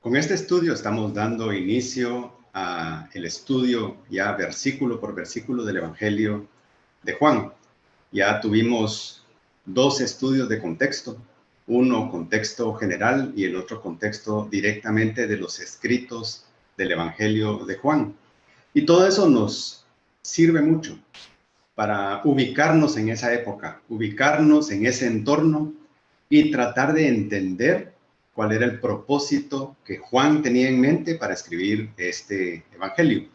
Con este estudio estamos dando inicio a el estudio ya versículo por versículo del Evangelio de Juan. Ya tuvimos dos estudios de contexto, uno contexto general y el otro contexto directamente de los escritos del Evangelio de Juan. Y todo eso nos sirve mucho para ubicarnos en esa época, ubicarnos en ese entorno y tratar de entender cuál era el propósito que Juan tenía en mente para escribir este evangelio.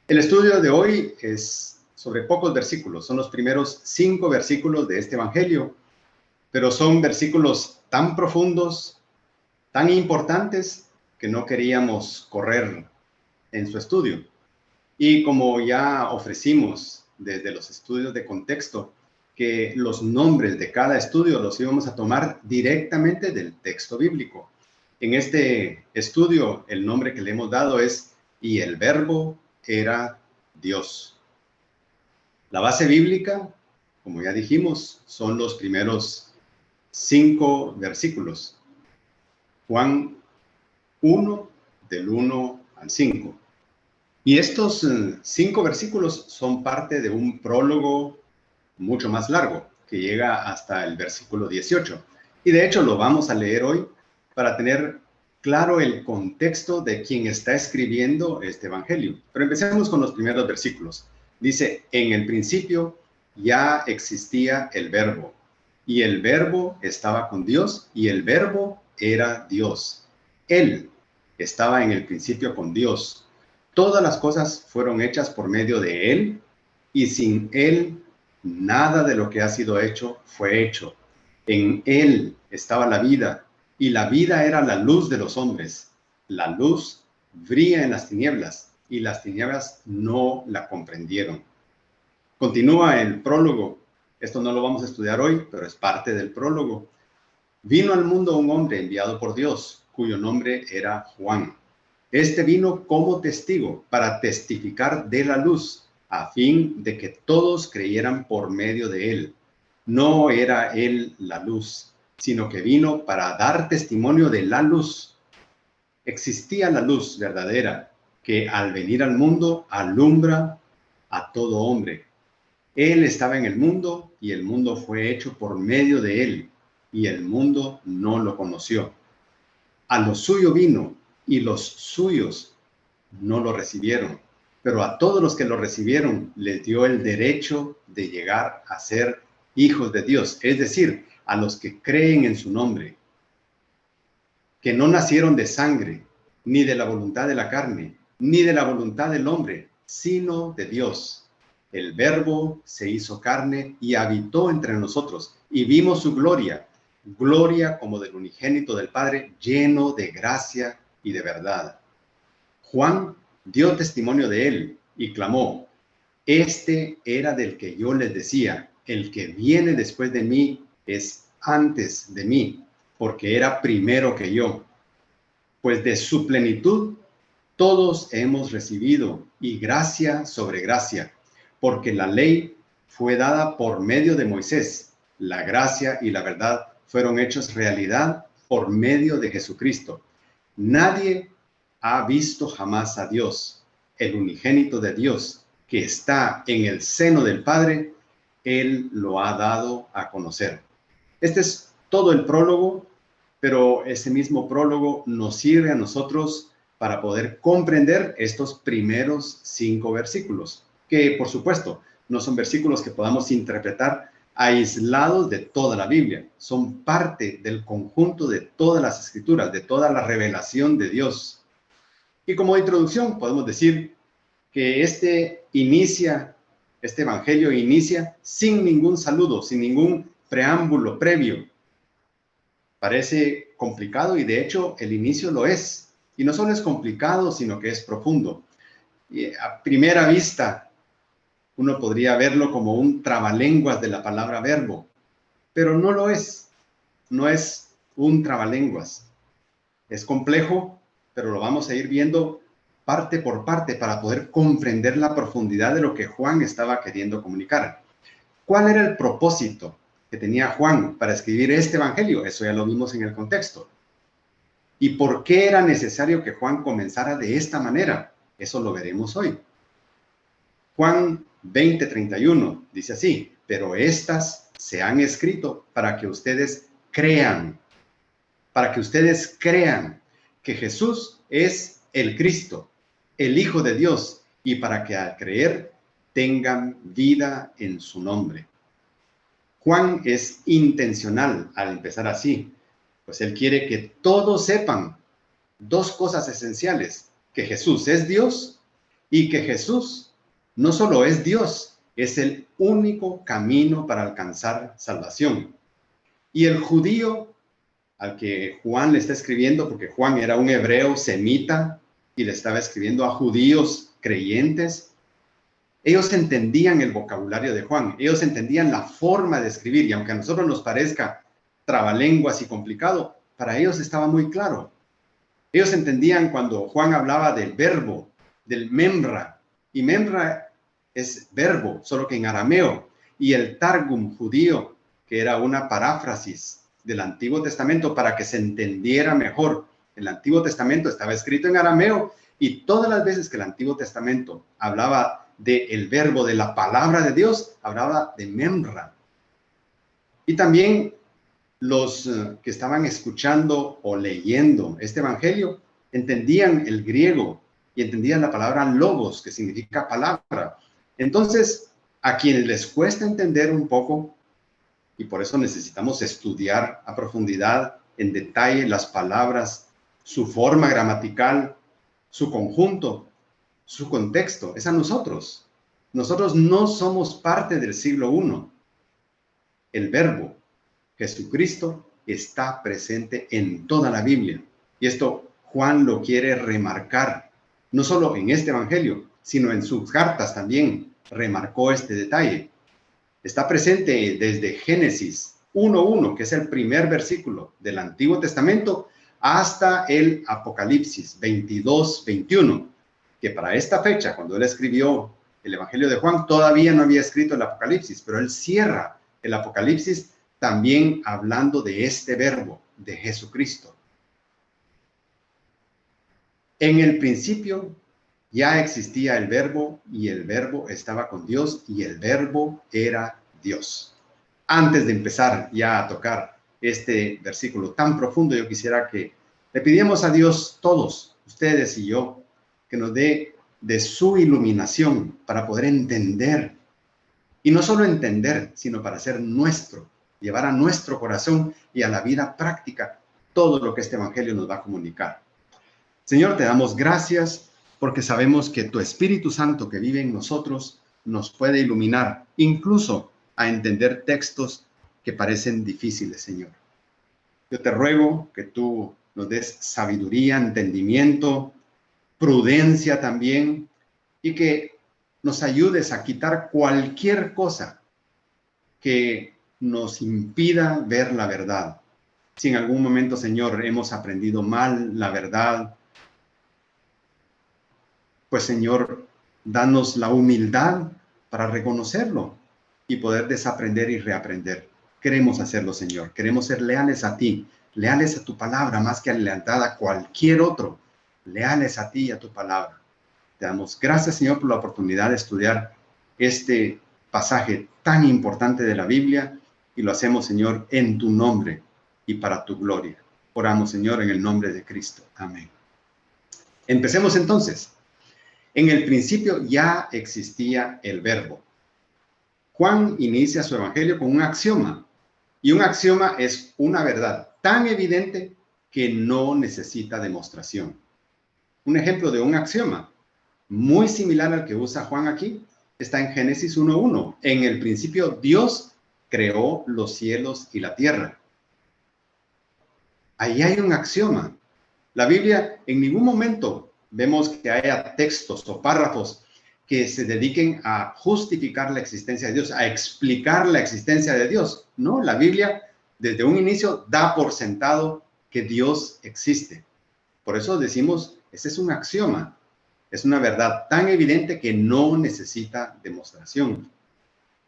El estudio de hoy es sobre pocos versículos, son los primeros 5 versículos de este evangelio, pero son versículos tan profundos, tan importantes, que no queríamos correr en su estudio. Y como ya ofrecimos desde los estudios de contexto, que los nombres de cada estudio los íbamos a tomar directamente del texto bíblico. En este estudio, el nombre que le hemos dado es "Y el Verbo era Dios". La base bíblica, como ya dijimos, son los primeros 5 versículos. Juan 1, del 1 al 5. Y estos 5 versículos son parte de un prólogo mucho más largo, que llega hasta el versículo 18. Y de hecho lo vamos a leer hoy para tener claro el contexto de quien está escribiendo este evangelio. Pero empecemos con los primeros versículos. Dice: en el principio ya existía el Verbo, y el Verbo estaba con Dios, y el Verbo era Dios. Él estaba en el principio con Dios. Todas las cosas fueron hechas por medio de Él, y sin Él nada de lo que ha sido hecho fue hecho. En Él estaba la vida, y la vida era la luz de los hombres. La luz brilla en las tinieblas, y las tinieblas no la comprendieron. Continúa el prólogo. Esto no lo vamos a estudiar hoy, pero es parte del prólogo. Vino al mundo un hombre enviado por Dios, cuyo nombre era Juan. Este vino como testigo para testificar de la luz, a fin de que todos creyeran por medio de él. No era él la luz, sino que vino para dar testimonio de la luz. Existía la luz verdadera, que al venir al mundo alumbra a todo hombre. Él estaba en el mundo, y el mundo fue hecho por medio de él, y el mundo no lo conoció. A lo suyo vino, y los suyos no lo recibieron, pero a todos los que lo recibieron les dio el derecho de llegar a ser hijos de Dios, es decir, a los que creen en su nombre, que no nacieron de sangre, ni de la voluntad de la carne, ni de la voluntad del hombre, sino de Dios. El Verbo se hizo carne y habitó entre nosotros, y vimos su gloria, gloria como del unigénito del Padre, lleno de gracia y de verdad. Juan dio testimonio de él y clamó: este era del que yo les decía, el que viene después de mí es antes de mí, porque era primero que yo. Pues de su plenitud todos hemos recibido, y gracia sobre gracia, porque la ley fue dada por medio de Moisés. La gracia y la verdad fueron hechos realidad por medio de Jesucristo. Nadie ha visto jamás a Dios. El unigénito de Dios, que está en el seno del Padre, Él lo ha dado a conocer. Este es todo el prólogo, pero ese mismo prólogo nos sirve a nosotros para poder comprender estos primeros 5 versículos, que por supuesto no son versículos que podamos interpretar aislados de toda la Biblia, son parte del conjunto de todas las escrituras, de toda la revelación de Dios. Y como introducción podemos decir que este evangelio inicia sin ningún saludo, sin ningún preámbulo previo. Parece complicado, y de hecho el inicio lo es. Y no solo es complicado, sino que es profundo. Y a primera vista uno podría verlo como un trabalenguas de la palabra verbo, pero no lo es. No es un trabalenguas. Es complejo, pero lo vamos a ir viendo parte por parte para poder comprender la profundidad de lo que Juan estaba queriendo comunicar. ¿Cuál era el propósito que tenía Juan para escribir este evangelio? Eso ya lo vimos en el contexto. ¿Y por qué era necesario que Juan comenzara de esta manera? Eso lo veremos hoy. Juan 20:31 dice así: pero estas se han escrito para que ustedes crean que Jesús es el Cristo, el Hijo de Dios, y para que al creer tengan vida en su nombre. Juan es intencional al empezar así, pues él quiere que todos sepan dos cosas esenciales: que Jesús es Dios y que Jesús no solo es Dios, es el único camino para alcanzar salvación. Y el judío al que Juan le está escribiendo, porque Juan era un hebreo semita y le estaba escribiendo a judíos creyentes, ellos entendían el vocabulario de Juan, ellos entendían la forma de escribir, y aunque a nosotros nos parezca trabalenguas y complicado, para ellos estaba muy claro. Ellos entendían cuando Juan hablaba del verbo, del memra, y memra es verbo, solo que en arameo, y el Targum judío, que era una paráfrasis del Antiguo Testamento para que se entendiera mejor. El Antiguo Testamento estaba escrito en arameo, y todas las veces que el Antiguo Testamento hablaba del verbo, de la palabra de Dios, hablaba de memra. Y también los que estaban escuchando o leyendo este evangelio entendían el griego y entendían la palabra logos, que significa palabra. Entonces, a quienes les cuesta entender un poco, y por eso necesitamos estudiar a profundidad, en detalle, las palabras, su forma gramatical, su conjunto, su contexto, es a nosotros. Nosotros no somos parte del siglo I. El verbo Jesucristo está presente en toda la Biblia. Y esto Juan lo quiere remarcar, no solo en este evangelio, sino en sus cartas también remarcó este detalle. Está presente desde Génesis 1:1, que es el primer versículo del Antiguo Testamento, hasta el Apocalipsis 22:21, que para esta fecha, cuando él escribió el Evangelio de Juan, todavía no había escrito el Apocalipsis, pero él cierra el Apocalipsis también hablando de este verbo, de Jesucristo. En el principio ya existía el verbo, y el verbo estaba con Dios, y el verbo era Dios. Antes de empezar ya a tocar este versículo tan profundo, yo quisiera que le pidiéramos a Dios, todos, ustedes y yo, que nos dé de su iluminación para poder entender, y no solo entender, sino para hacer nuestro, llevar a nuestro corazón y a la vida práctica todo lo que este evangelio nos va a comunicar. Señor, te damos gracias porque sabemos que tu Espíritu Santo que vive en nosotros nos puede iluminar, incluso a entender textos que parecen difíciles, Señor. Yo te ruego que tú nos des sabiduría, entendimiento, prudencia también, y que nos ayudes a quitar cualquier cosa que nos impida ver la verdad. Si en algún momento, Señor, hemos aprendido mal la verdad, pues, Señor, danos la humildad para reconocerlo y poder desaprender y reaprender. Queremos hacerlo, Señor. Queremos ser leales a ti, leales a tu palabra, más que lealtad a cualquier otro. Leales a ti y a tu palabra. Te damos gracias, Señor, por la oportunidad de estudiar este pasaje tan importante de la Biblia, y lo hacemos, Señor, en tu nombre y para tu gloria. Oramos, Señor, en el nombre de Cristo. Amén. Empecemos entonces. En el principio ya existía el verbo. Juan inicia su evangelio con un axioma, y un axioma es una verdad tan evidente que no necesita demostración. Un ejemplo de un axioma muy similar al que usa Juan aquí está en Génesis 1:1. En el principio Dios creó los cielos y la tierra. Ahí hay un axioma. La Biblia en ningún momento vemos que haya textos o párrafos que se dediquen a justificar la existencia de Dios, a explicar la existencia de Dios. No, la Biblia desde un inicio da por sentado que Dios existe. Por eso decimos, ese es un axioma. Es una verdad tan evidente que no necesita demostración.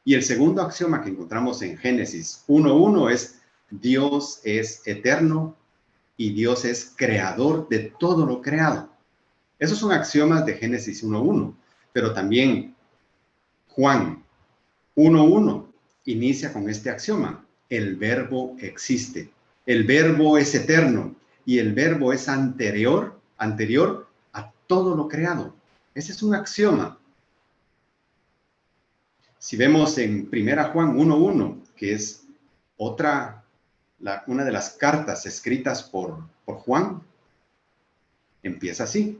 Y el segundo axioma que encontramos en Génesis 1:1 es: Dios es eterno y Dios es creador de todo lo creado. Esos son axiomas de Génesis 1:1, pero también Juan 1:1 inicia con este axioma: el verbo existe, el verbo es eterno y el verbo es anterior a todo lo creado. Ese es un axioma. Si vemos en 1 Juan 1:1, que es una de las cartas escritas por Juan, empieza así: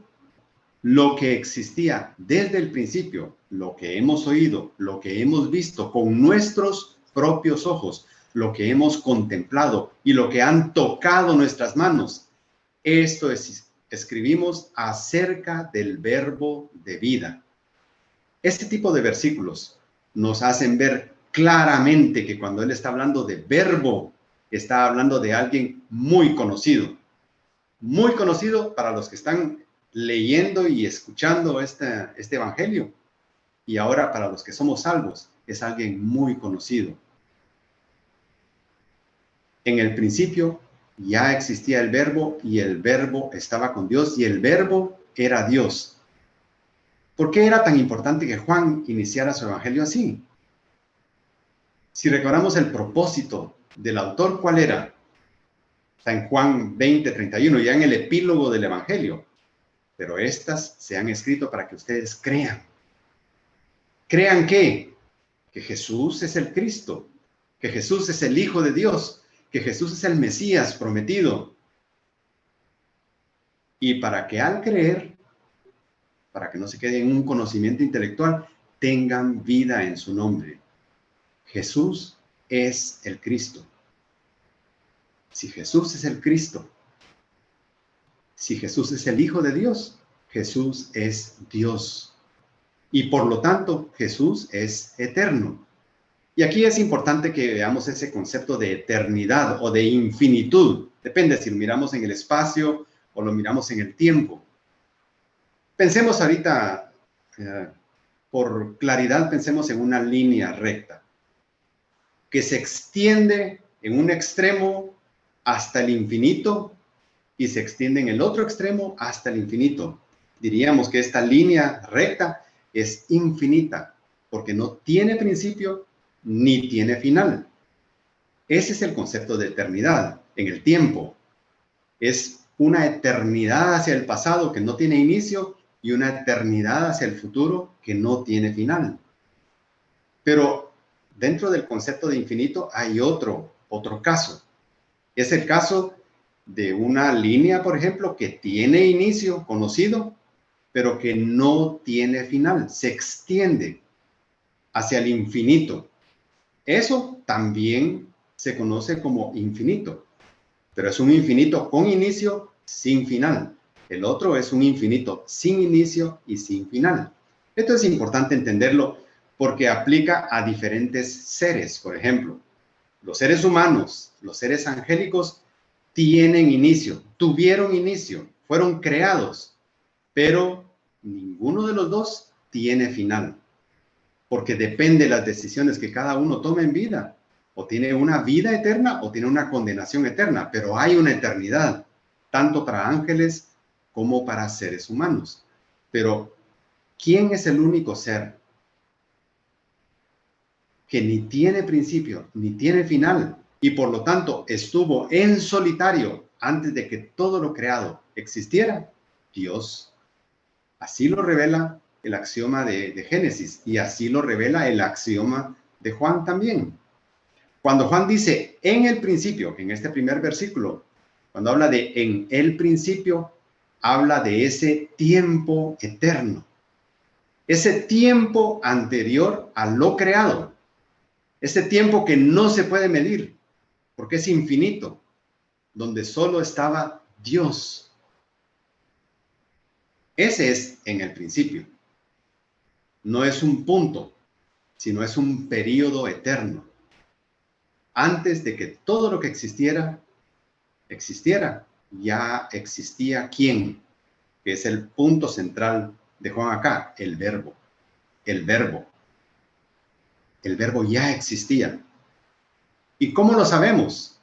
lo que existía desde el principio, lo que hemos oído, lo que hemos visto con nuestros propios ojos, lo que hemos contemplado y lo que han tocado nuestras manos. Esto escribimos acerca del verbo de vida. Este tipo de versículos nos hacen ver claramente que cuando él está hablando de verbo, está hablando de alguien muy conocido para los que están leyendo y escuchando este evangelio. Y ahora para los que somos salvos, es alguien muy conocido. En el principio ya existía el verbo y el verbo estaba con Dios y el verbo era Dios. ¿Por qué era tan importante que Juan iniciara su evangelio así? Si recordamos el propósito del autor, ¿cuál era? Está en Juan 20:31, ya en el epílogo del evangelio. Pero estas se han escrito para que ustedes crean. ¿Crean qué? Que Jesús es el Cristo, que Jesús es el Hijo de Dios, que Jesús es el Mesías prometido. Y para que al creer, para que no se quede en un conocimiento intelectual, tengan vida en su nombre. Jesús es el Cristo. Si Jesús es el Cristo, si Jesús es el Hijo de Dios, Jesús es Dios. Y por lo tanto, Jesús es eterno. Y aquí es importante que veamos ese concepto de eternidad o de infinitud. Depende si lo miramos en el espacio o lo miramos en el tiempo. Pensemos ahorita, por claridad, pensemos en una línea recta que se extiende en un extremo hasta el infinito y se extiende en el otro extremo hasta el infinito. Diríamos que esta línea recta es infinita porque no tiene principio ni tiene final. Ese es el concepto de eternidad en el tiempo. Es una eternidad hacia el pasado que no tiene inicio y una eternidad hacia el futuro que no tiene final. Pero dentro del concepto de infinito hay otro caso. Es el caso de una línea, por ejemplo, que tiene inicio conocido, pero que no tiene final. Se extiende hacia el infinito. Eso también se conoce como infinito, pero es un infinito con inicio, sin final. El otro es un infinito sin inicio y sin final. Esto es importante entenderlo porque aplica a diferentes seres. Por ejemplo, los seres humanos, los seres angélicos tienen inicio, tuvieron inicio, fueron creados, pero ninguno de los dos tiene final, porque depende de las decisiones que cada uno tome en vida. O tiene una vida eterna o tiene una condenación eterna, pero hay una eternidad, tanto para ángeles como para seres humanos. Pero, ¿quién es el único ser que ni tiene principio ni tiene final y por lo tanto estuvo en solitario antes de que todo lo creado existiera? Dios. Así lo revela el axioma de Génesis y así lo revela el axioma de Juan también. Cuando Juan dice en el principio, en este primer versículo, cuando habla de en el principio, habla de ese tiempo eterno, ese tiempo anterior a lo creado, ese tiempo que no se puede medir, porque es infinito, donde solo estaba Dios. Ese es en el principio. No es un punto, sino es un período eterno. Antes de que todo lo que existiera, ya existía ¿quién? Que es el punto central de Juan acá, el verbo. El verbo. El verbo ya existía. ¿Y cómo lo sabemos?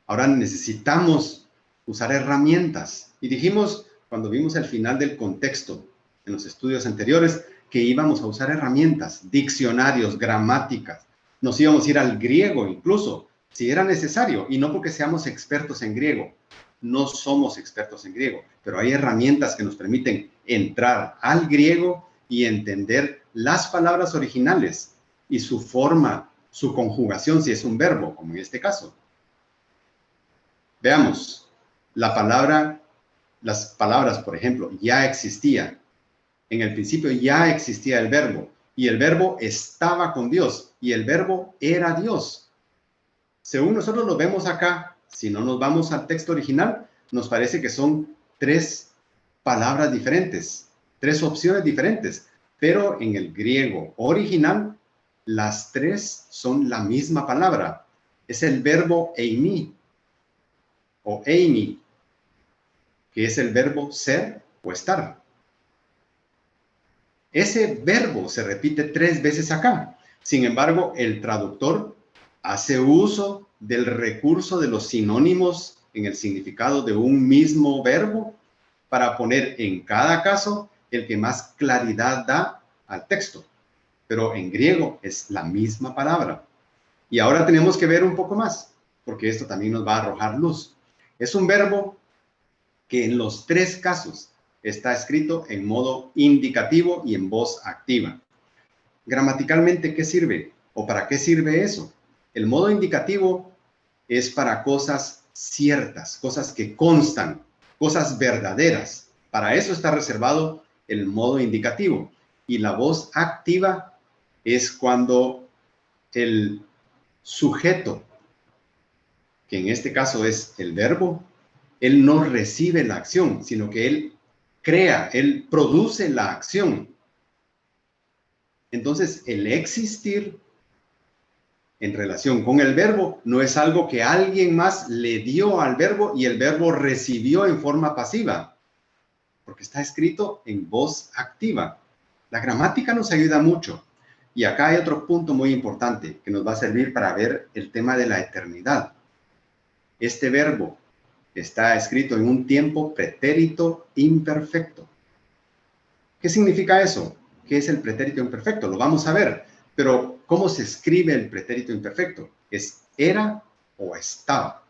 Ahora necesitamos usar herramientas. Y dijimos, cuando vimos el final del contexto en los estudios anteriores, que íbamos a usar herramientas, diccionarios, gramáticas. Nos íbamos a ir al griego incluso, si era necesario, y no porque seamos expertos en griego. No somos expertos en griego, pero hay herramientas que nos permiten entrar al griego y entender las palabras originales y su forma, su conjugación, si es un verbo, como en este caso. Veamos, las palabras, por ejemplo, ya existía. En el principio ya existía el verbo, y el verbo estaba con Dios, y el verbo era Dios. Según nosotros lo vemos acá, si no nos vamos al texto original, nos parece que son 3 palabras diferentes, 3 opciones diferentes, pero en el griego original, las 3 son la misma palabra. Es el verbo eimi, o eimi, que es el verbo ser o estar. Ese verbo se repite 3 veces acá. Sin embargo, el traductor hace uso del recurso de los sinónimos en el significado de un mismo verbo para poner en cada caso el que más claridad da al texto. Pero en griego es la misma palabra. Y ahora tenemos que ver un poco más, porque esto también nos va a arrojar luz. Es un verbo que en los 3 casos está escrito en modo indicativo y en voz activa. Gramaticalmente, ¿qué sirve? ¿O para qué sirve eso? El modo indicativo es para cosas ciertas, cosas que constan, cosas verdaderas. Para eso está reservado el modo indicativo. Y la voz activa es cuando el sujeto, que en este caso es el verbo, él no recibe la acción, sino que él crea, él produce la acción. Entonces, el existir en relación con el verbo no es algo que alguien más le dio al verbo y el verbo recibió en forma pasiva, porque está escrito en voz activa. La gramática nos ayuda mucho. Y acá hay otro punto muy importante que nos va a servir para ver el tema de la eternidad. Este verbo está escrito en un tiempo pretérito imperfecto. ¿Qué significa eso? ¿Qué es el pretérito imperfecto? Lo vamos a ver. Pero, ¿cómo se escribe el pretérito imperfecto? Es era o estaba.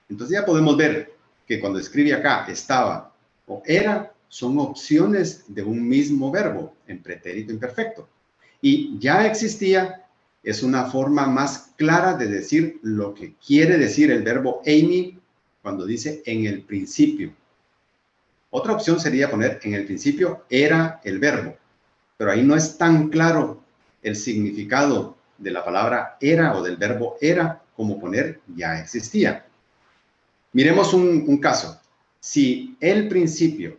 Entonces ya podemos ver que cuando escribe acá estaba o era, son opciones de un mismo verbo en pretérito imperfecto. Y ya existía es una forma más clara de decir lo que quiere decir el verbo eimi cuando dice en el principio. Otra opción sería poner en el principio era el verbo, pero ahí no es tan claro el significado de la palabra era o del verbo era como poner ya existía. Miremos un caso. Si el principio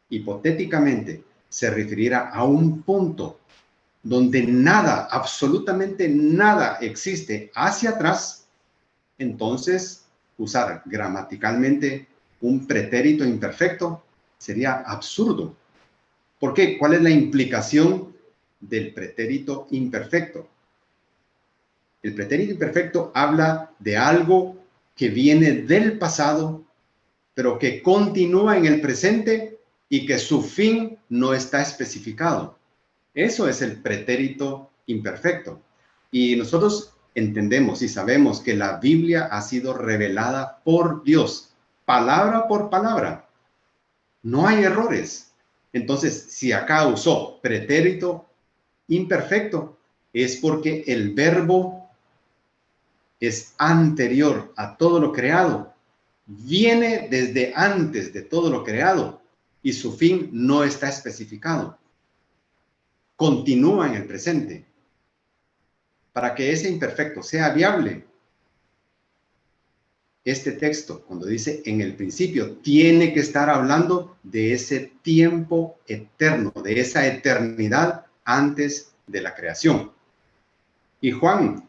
hipotéticamente se refiriera a un punto donde nada, absolutamente nada existe hacia atrás, entonces usar gramaticalmente un pretérito imperfecto sería absurdo. ¿Por qué? ¿Cuál es la implicación del pretérito imperfecto? El pretérito imperfecto habla de algo que viene del pasado, pero que continúa en el presente y que su fin no está especificado. Eso es el pretérito imperfecto. Y nosotros entendemos y sabemos que la Biblia ha sido revelada por Dios, palabra por palabra. No hay errores. Entonces, si acá usó pretérito imperfecto, es porque el verbo es anterior a todo lo creado. Viene desde antes de todo lo creado y su fin no está especificado. Continúa en el presente. Para que ese imperfecto sea viable, este texto, cuando dice en el principio, tiene que estar hablando de ese tiempo eterno, de esa eternidad antes de la creación. Y Juan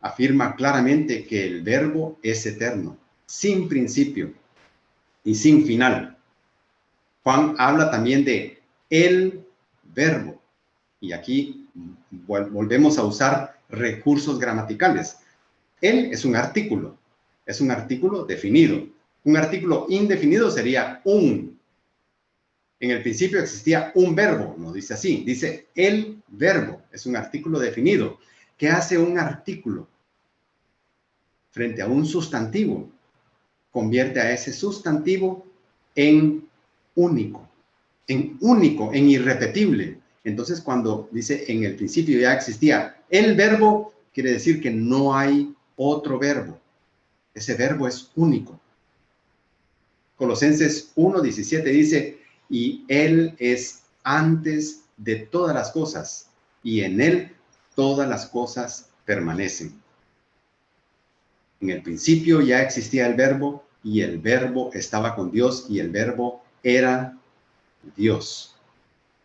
afirma claramente que el verbo es eterno, sin principio y sin final. Juan habla también de el verbo. Y aquí volvemos a usar recursos gramaticales. Él es un artículo definido. Un artículo indefinido sería un. En el principio existía un verbo, no dice así, dice el verbo, es un artículo definido. ¿Qué hace un artículo? Frente a un sustantivo, convierte a ese sustantivo en único, en irrepetible. Entonces, cuando dice en el principio ya existía el verbo, quiere decir que no hay otro verbo. Ese verbo es único. Colosenses 1:17 dice, y Él es antes de todas las cosas, y en Él todas las cosas permanecen. En el principio ya existía el verbo, y el verbo estaba con Dios, y el verbo era Dios.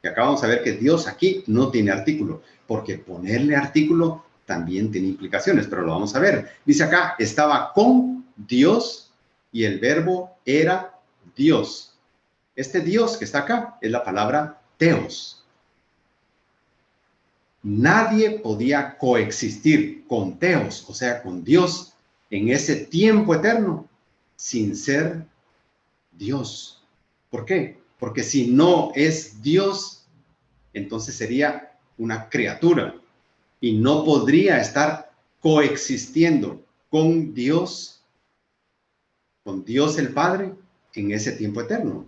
Y acá vamos a ver que Dios aquí no tiene artículo, porque ponerle artículo también tiene implicaciones, pero lo vamos a ver. Dice acá, estaba con Dios y el verbo era Dios. Este Dios que está acá es la palabra Theos. Nadie podía coexistir con Theos, o sea, con Dios, en ese tiempo eterno, sin ser Dios. ¿Por qué? Porque si no es Dios, entonces sería una criatura y no podría estar coexistiendo con Dios el Padre en ese tiempo eterno.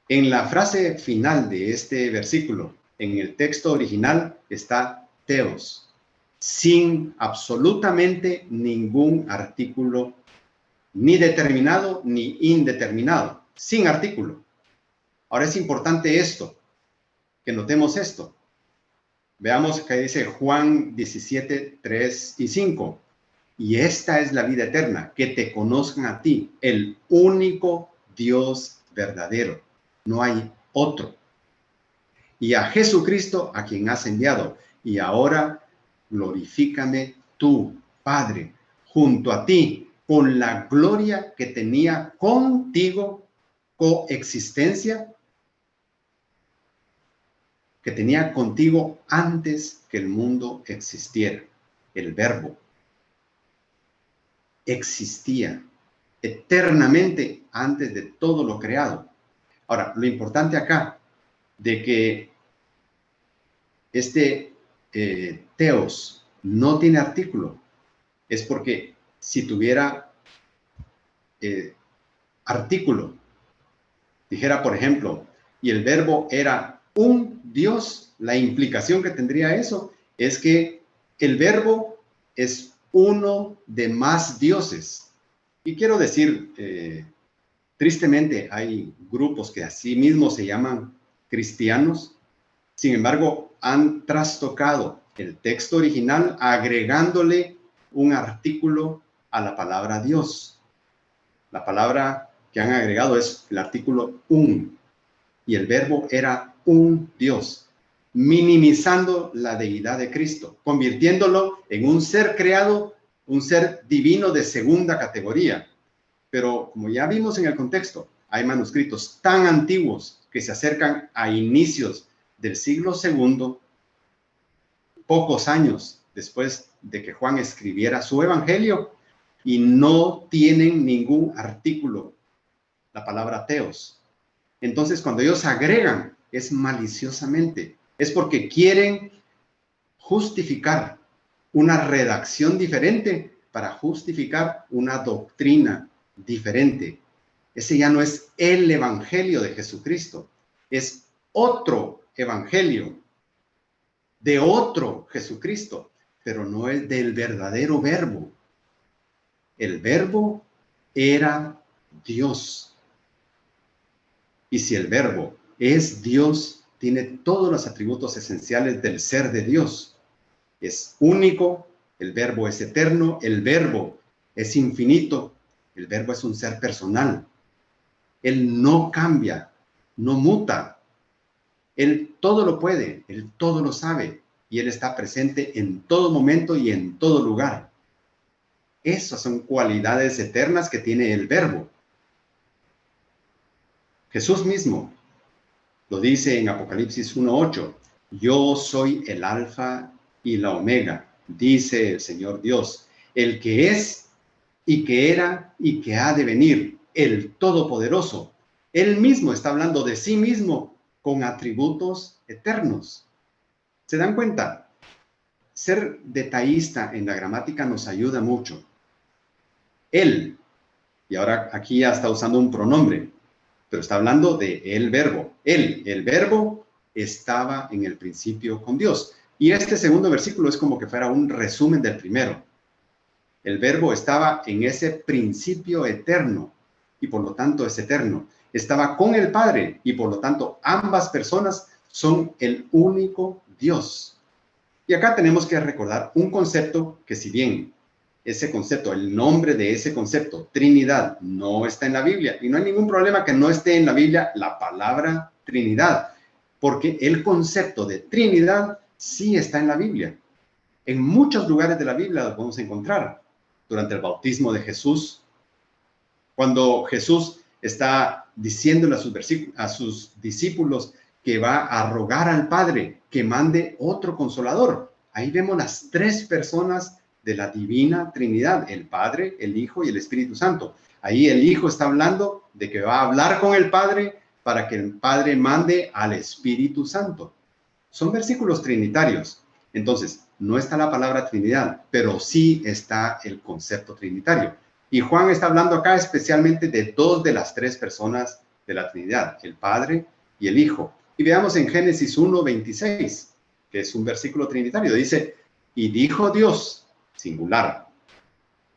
En la frase final de este versículo, en el texto original, está Theos, sin absolutamente ningún artículo, ni determinado ni indeterminado, sin artículo. Ahora es importante esto, que notemos esto. Veamos que dice Juan 17, 3 y 5. Y esta es la vida eterna, que te conozcan a ti, el único Dios verdadero. No hay otro. Y a Jesucristo, a quien has enviado. Y ahora glorifícame tú, Padre, junto a ti, con la gloria que tenía contigo, coexistencia, que tenía contigo antes que el mundo existiera. El verbo existía eternamente antes de todo lo creado. Ahora, lo importante acá, de que este Theos no tiene artículo, es porque si tuviera artículo, dijera, por ejemplo, y el verbo era un Dios, la implicación que tendría eso es que el verbo es uno de más dioses. Y quiero decir, tristemente hay grupos que así mismo se llaman cristianos, sin embargo, han trastocado el texto original agregándole un artículo a la palabra Dios. La palabra que han agregado es el artículo un, y el verbo era un Dios, minimizando la deidad de Cristo, convirtiéndolo en un ser creado, un ser divino de segunda categoría. Pero como ya vimos en el contexto, hay manuscritos tan antiguos que se acercan a inicios del siglo II, pocos años después de que Juan escribiera su evangelio, y no tienen ningún artículo, la palabra Theos. Entonces, cuando ellos agregan, es maliciosamente, es porque quieren justificar una redacción diferente para justificar una doctrina diferente. Ese ya no es el evangelio de Jesucristo, es otro evangelio de otro Jesucristo, pero no es del verdadero verbo. El verbo era Dios. Y si el verbo es Dios, tiene todos los atributos esenciales del ser de Dios. Es único, el verbo es eterno, el verbo es infinito, el verbo es un ser personal. Él no cambia, no muta. Él todo lo puede, Él todo lo sabe, y Él está presente en todo momento y en todo lugar. Esas son cualidades eternas que tiene el verbo. Jesús mismo lo dice en Apocalipsis 1:8. Yo soy el alfa y la omega, dice el Señor Dios, el que es, y que era y que ha de venir, el Todopoderoso. Él mismo está hablando de sí mismo con atributos eternos. ¿Se dan cuenta? Ser detallista en la gramática nos ayuda mucho. Él, y ahora aquí ya está usando un pronombre, pero está hablando de el verbo. Él, el verbo, estaba en el principio con Dios. Y este segundo versículo es como que fuera un resumen del primero. El verbo estaba en ese principio eterno y por lo tanto es eterno. Estaba con el Padre y por lo tanto ambas personas son el único Dios. Y acá tenemos que recordar un concepto que, si bien ese concepto, el nombre de ese concepto, Trinidad, no está en la Biblia, y no hay ningún problema que no esté en la Biblia la palabra Trinidad, porque el concepto de Trinidad sí está en la Biblia. En muchos lugares de la Biblia lo podemos encontrar. Durante el bautismo de Jesús, cuando Jesús está diciéndole a sus discípulos que va a rogar al Padre que mande otro consolador. Ahí vemos las tres personas de la divina Trinidad, el Padre, el Hijo y el Espíritu Santo. Ahí el Hijo está hablando de que va a hablar con el Padre para que el Padre mande al Espíritu Santo. Son versículos trinitarios. Entonces, no está la palabra Trinidad, pero sí está el concepto trinitario. Y Juan está hablando acá especialmente de dos de las tres personas de la Trinidad, el Padre y el Hijo. Y veamos en Génesis 1:26, que es un versículo trinitario. Dice, y dijo Dios, singular,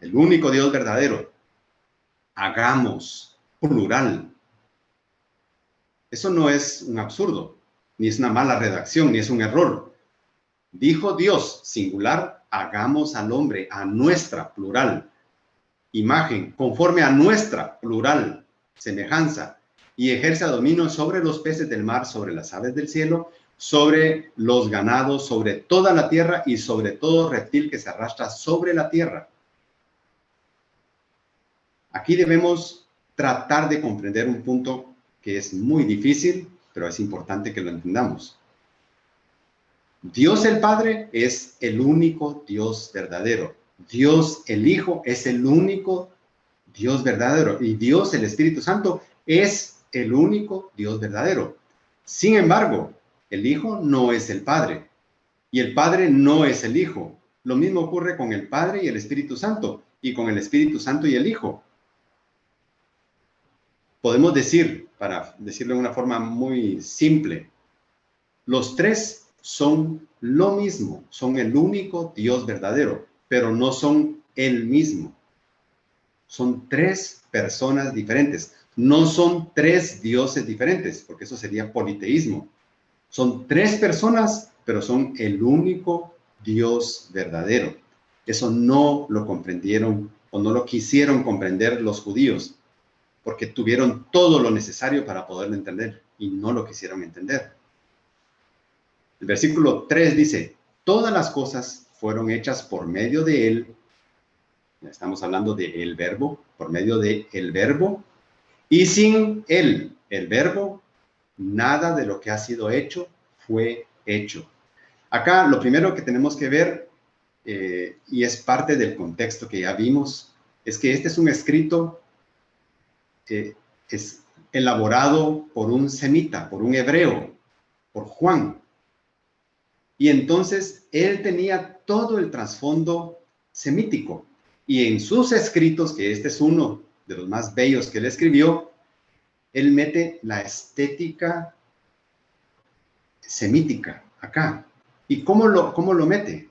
el único Dios verdadero, hagamos, plural. Eso no es un absurdo, ni es una mala redacción, ni es un error. Dijo Dios, singular, hagamos al hombre, a nuestra, plural, imagen, conforme a nuestra, plural, semejanza, y ejerza dominio sobre los peces del mar, sobre las aves del cielo, sobre los ganados, sobre toda la tierra y sobre todo reptil que se arrastra sobre la tierra. Aquí debemos tratar de comprender un punto que es muy difícil, pero es importante que lo entendamos. Dios el Padre es el único Dios verdadero. Dios el Hijo es el único Dios verdadero. Y Dios el Espíritu Santo es el único Dios verdadero. Sin embargo, el Hijo no es el Padre. Y el Padre no es el Hijo. Lo mismo ocurre con el Padre y el Espíritu Santo. Y con el Espíritu Santo y el Hijo. Podemos decir, para decirlo de una forma muy simple, los tres son lo mismo, son el único Dios verdadero, pero no son el mismo. Son tres personas diferentes. No son tres dioses diferentes, porque eso sería politeísmo. Son tres personas, pero son el único Dios verdadero. Eso no lo comprendieron o no lo quisieron comprender los judíos, porque tuvieron todo lo necesario para poderlo entender y no lo quisieron entender. El versículo 3 dice, todas las cosas fueron hechas por medio de él. Estamos hablando de el verbo, por medio de el verbo. Y sin él, el verbo, nada de lo que ha sido hecho fue hecho. Acá lo primero que tenemos que ver, y es parte del contexto que ya vimos, es que este es un escrito es elaborado por un semita, por un hebreo, por Juan. Y entonces él tenía todo el trasfondo semítico. Y en sus escritos, que este es uno de los más bellos que él escribió, él mete la estética semítica acá. ¿Y cómo lo mete?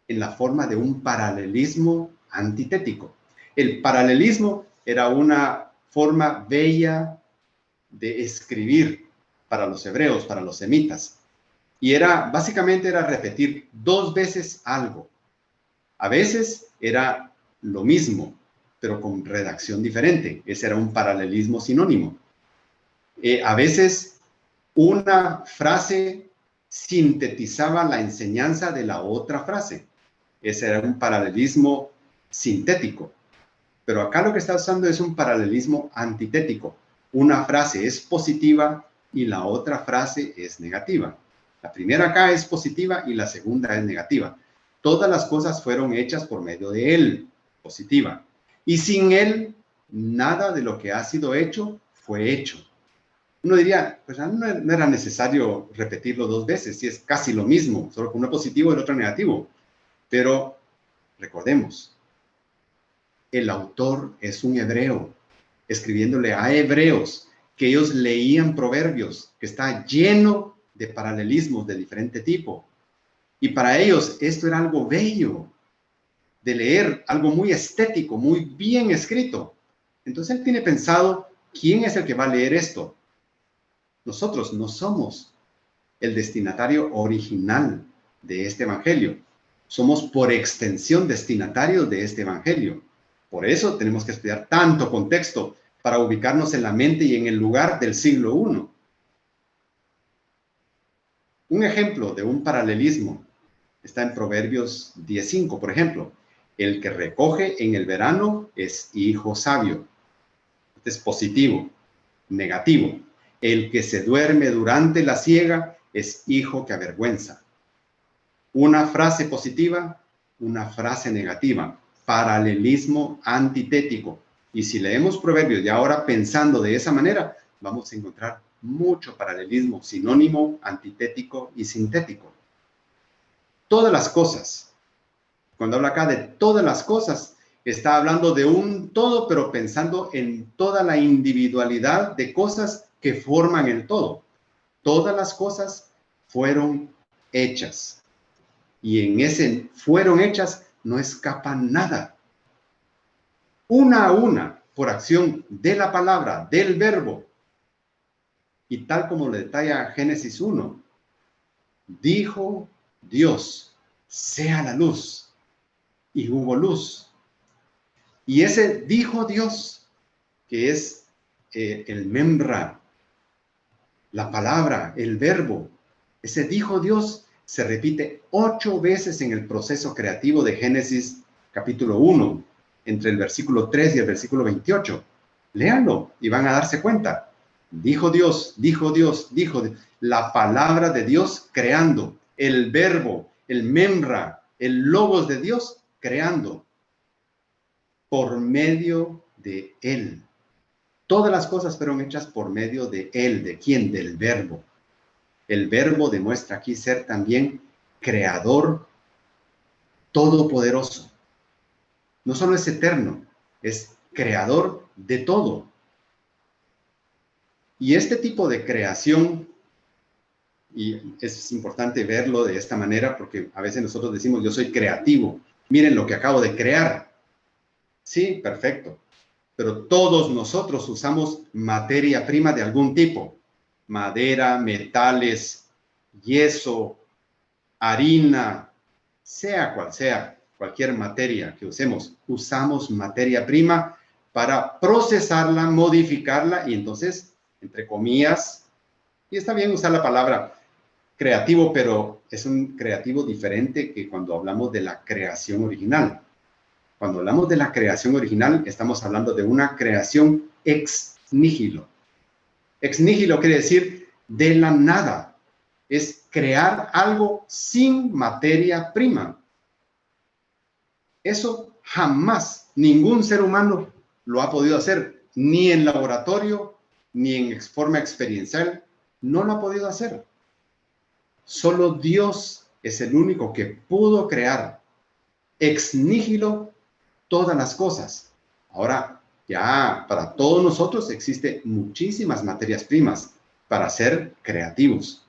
En la forma de un paralelismo antitético. El paralelismo era una forma bella de escribir para los hebreos, para los semitas. Y básicamente era repetir dos veces algo. A veces era lo mismo, pero con redacción diferente. Ese era un paralelismo sinónimo. A veces una frase sintetizaba la enseñanza de la otra frase. Ese era un paralelismo sintético. Pero acá lo que está usando es un paralelismo antitético. Una frase es positiva y la otra frase es negativa. La primera acá es positiva y la segunda es negativa. Todas las cosas fueron hechas por medio de él, positiva. Y sin Él, nada de lo que ha sido hecho fue hecho. Uno diría, pues no era necesario repetirlo dos veces, si es casi lo mismo, solo que uno positivo y el otro negativo. Pero recordemos, el autor es un hebreo, escribiéndole a hebreos, que ellos leían Proverbios, que está lleno de paralelismos de diferente tipo. Y para ellos esto era algo bello de leer, algo muy estético, muy bien escrito. Entonces él tiene pensado, ¿quién es el que va a leer esto? Nosotros no somos el destinatario original de este evangelio. Somos por extensión destinatarios de este evangelio. Por eso tenemos que estudiar tanto contexto para ubicarnos en la mente y en el lugar del siglo I. Un ejemplo de un paralelismo está en Proverbios 10:5, por ejemplo. El que recoge en el verano es hijo sabio. Este es positivo. Negativo. El que se duerme durante la siega es hijo que avergüenza. Una frase positiva, una frase negativa. Paralelismo antitético. Y si leemos Proverbios y ahora pensando de esa manera, vamos a encontrar mucho paralelismo, sinónimo, antitético y sintético. Todas las cosas. Cuando habla acá de todas las cosas, está hablando de un todo, pero pensando en toda la individualidad de cosas que forman el todo. Todas las cosas fueron hechas. Y en ese fueron hechas no escapa nada. Una a una, por acción de la palabra, del verbo. Y tal como le detalla Génesis 1, dijo Dios, sea la luz. Y hubo luz. Y ese dijo Dios, que es el membra, la palabra, el verbo, ese dijo Dios se repite 8 veces en el proceso creativo de Génesis capítulo 1, entre el versículo 3 y el versículo 28. Léanlo y van a darse cuenta. Dijo Dios, dijo Dios, dijo Dios. La palabra de Dios creando, el verbo, el membra, el logos de Dios creando. Por medio de Él. Todas las cosas fueron hechas por medio de Él. ¿De quién? Del verbo. El verbo demuestra aquí ser también creador todopoderoso. No solo es eterno, es creador de todo. Y este tipo de creación, y es importante verlo de esta manera porque a veces nosotros decimos, yo soy creativo. Miren lo que acabo de crear. Sí, perfecto. Pero todos nosotros usamos materia prima de algún tipo. Madera, metales, yeso, harina, sea cual sea, cualquier materia que usemos. Usamos materia prima para procesarla, modificarla y entonces, entre comillas, y está bien usar la palabra creativo, pero es un creativo diferente que cuando hablamos de la creación original. Cuando hablamos de la creación original, estamos hablando de una creación ex nihilo. Ex nihilo quiere decir de la nada. Es crear algo sin materia prima. Eso jamás ningún ser humano lo ha podido hacer, ni en laboratorio, ni en forma experiencial. No lo ha podido hacer. Solo Dios es el único que pudo crear ex nihilo todas las cosas. Ahora, ya para todos nosotros existen muchísimas materias primas para ser creativos.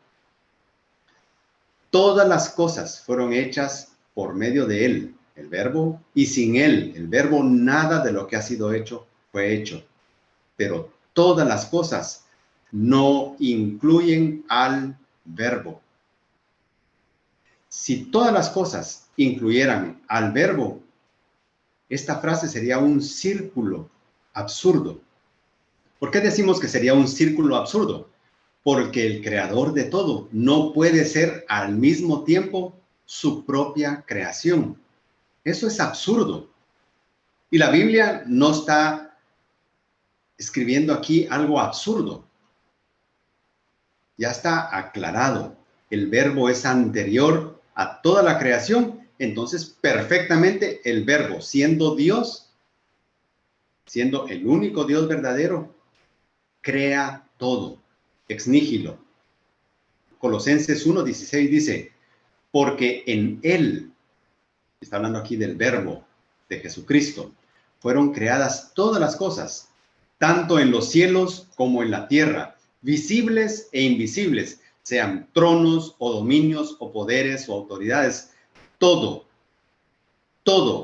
Todas las cosas fueron hechas por medio de Él, el verbo, y sin Él, el verbo, nada de lo que ha sido hecho fue hecho. Pero todas las cosas no incluyen al verbo. Si todas las cosas incluyeran al verbo, esta frase sería un círculo absurdo. ¿Por qué decimos que sería un círculo absurdo? Porque el creador de todo no puede ser al mismo tiempo su propia creación. Eso es absurdo. Y la Biblia no está escribiendo aquí algo absurdo. Ya está aclarado. El verbo es anterior a toda la creación. Entonces, perfectamente el verbo, siendo Dios, siendo el único Dios verdadero, crea todo, ex nihilo. Colosenses 1:16 dice, porque en Él, está hablando aquí del verbo de Jesucristo, fueron creadas todas las cosas, tanto en los cielos como en la tierra, visibles e invisibles, sean tronos o dominios o poderes o autoridades. Todo,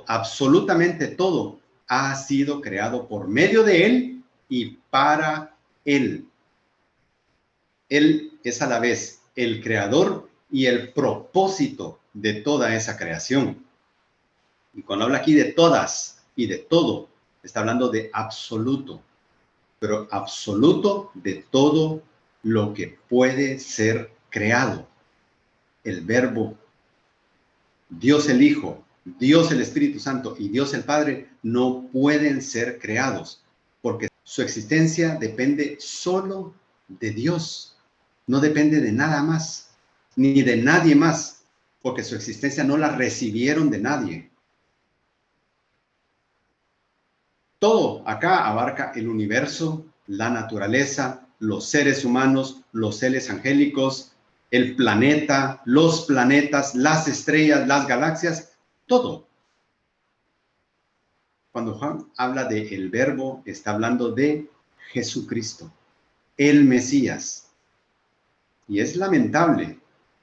absolutamente todo, ha sido creado por medio de Él y para Él. Él es a la vez el creador y el propósito de toda esa creación. Y cuando habla aquí de todas y de todo, está hablando de absoluto, pero absoluto de todo lo que puede ser creado. El Verbo, Dios el Hijo, Dios el Espíritu Santo y Dios el Padre no pueden ser creados, porque su existencia depende solo de Dios. No depende de nada más, ni de nadie más, porque su existencia no la recibieron de nadie. Todo acá abarca el universo, la naturaleza, los seres humanos, los seres angélicos, el planeta, los planetas, las estrellas, las galaxias, todo. Cuando Juan habla de el Verbo, está hablando de Jesucristo, el Mesías. Y es lamentable